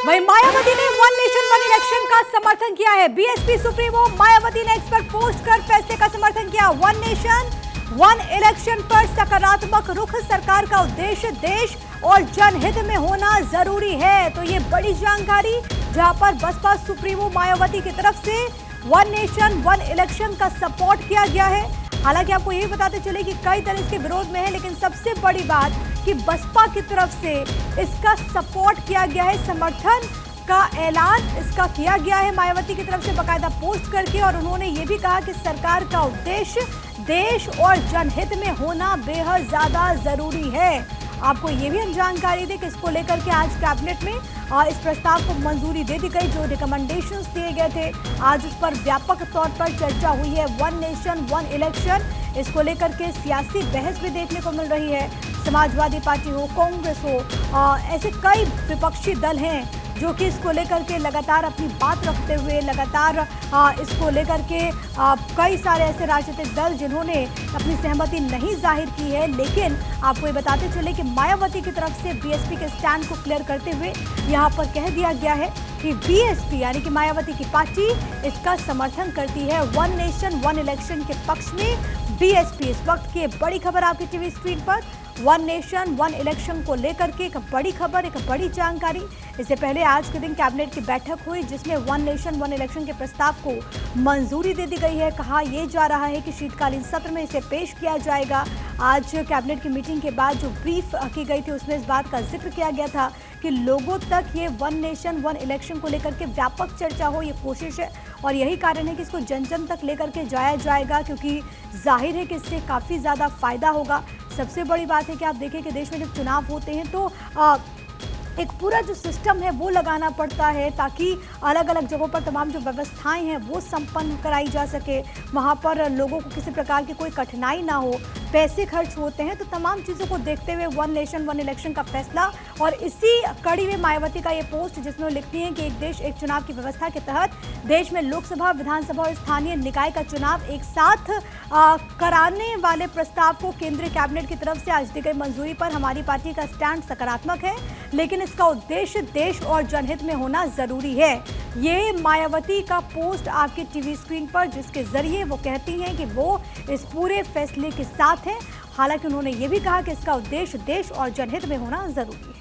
वहीं मायावती ने one nation one election का समर्थन किया है। बीएसपी सुप्रीमो मायावती ने एक्स पर पोस्ट कर फैसले का समर्थन किया। वन नेशन वन इलेक्शन पर सकारात्मक रुख सरकार का उद्देश्य देश और जनहित में होना जरूरी है। तो ये बड़ी जानकारी जहां पर बसपा सुप्रीमो मायावती की तरफ से वन नेशन वन इलेक्शन का सपोर्ट किया गया है। हालांकि आपको ये बताते चले कि कई दल इसके विरोध में है, लेकिन सबसे बड़ी बात कि बसपा की तरफ से इसका सपोर्ट किया गया है, समर्थन का ऐलान इसका किया गया है मायावती की तरफ से बाकायदा पोस्ट करके। और उन्होंने ये भी कहा कि सरकार का उद्देश्य देश और जनहित में होना बेहद ज्यादा जरूरी है। आपको ये भी हम जानकारी दें कि इसको लेकर के आज कैबिनेट में इस प्रस्ताव को मंजूरी दे दी गई। जो रिकमेंडेशंस दिए गए थे आज उस पर व्यापक तौर पर चर्चा हुई है। वन नेशन वन इलेक्शन इसको लेकर के सियासी बहस भी देखने को मिल रही है। समाजवादी पार्टी हो, कांग्रेस हो, ऐसे कई विपक्षी दल हैं जो कि इसको लेकर के लगातार अपनी बात रखते हुए लगातार इसको लेकर के कई सारे ऐसे राजनीतिक दल जिन्होंने अपनी सहमति नहीं जाहिर की है। लेकिन आपको ये बताते चले कि मायावती की तरफ से बीएसपी के स्टैंड को क्लियर करते हुए यहाँ पर कह दिया गया है कि बीएसपी यानी कि मायावती की पार्टी इसका समर्थन करती है। वन नेशन वन इलेक्शन के पक्ष में बीएसपी। इस वक्त की बड़ी खबर आपकी टीवी स्क्रीन पर वन नेशन वन इलेक्शन को लेकर के एक बड़ी खबर, एक बड़ी जानकारी। इससे पहले आज के दिन कैबिनेट की बैठक हुई जिसमें वन नेशन वन इलेक्शन के प्रस्ताव को मंजूरी दे दी गई है। कहा यह जा रहा है कि शीतकालीन सत्र में इसे पेश किया जाएगा। आज कैबिनेट की मीटिंग के बाद जो ब्रीफ की गई थी उसमें इस बात का जिक्र किया गया था कि लोगों तक ये वन नेशन वन इलेक्शन को लेकर के व्यापक चर्चा हो, ये कोशिश है। और यही कारण है कि इसको जन जन तक लेकर के जाया जाएगा, क्योंकि जाहिर है कि इससे काफ़ी ज़्यादा फायदा होगा। सबसे बड़ी बात है कि आप देखें कि देश में जब चुनाव होते हैं तो एक पूरा जो सिस्टम है वो लगाना पड़ता है ताकि अलग अलग जगहों पर तमाम जो व्यवस्थाएं हैं वो संपन्न कराई जा सके, वहाँ पर लोगों को किसी प्रकार की कोई कठिनाई ना हो। पैसे खर्च होते हैं तो तमाम चीज़ों को देखते हुए वन नेशन वन इलेक्शन का फैसला। और इसी कड़ी में मायावती का ये पोस्ट जिसमें वो लिखती हैं कि एक देश एक चुनाव की व्यवस्था के तहत देश में लोकसभा, विधानसभा और स्थानीय निकाय का चुनाव एक साथ कराने वाले प्रस्ताव को केंद्रीय कैबिनेट की तरफ से आज दी गई मंजूरी पर हमारी पार्टी का स्टैंड सकारात्मक है, लेकिन इसका उद्देश्य देश और जनहित में होना जरूरी है। ये मायावती का पोस्ट आपके टीवी स्क्रीन पर जिसके जरिए वो कहती हैं कि वो इस पूरे फैसले के साथ हैं। हालांकि उन्होंने ये भी कहा कि इसका उद्देश्य देश और जनहित में होना जरूरी है।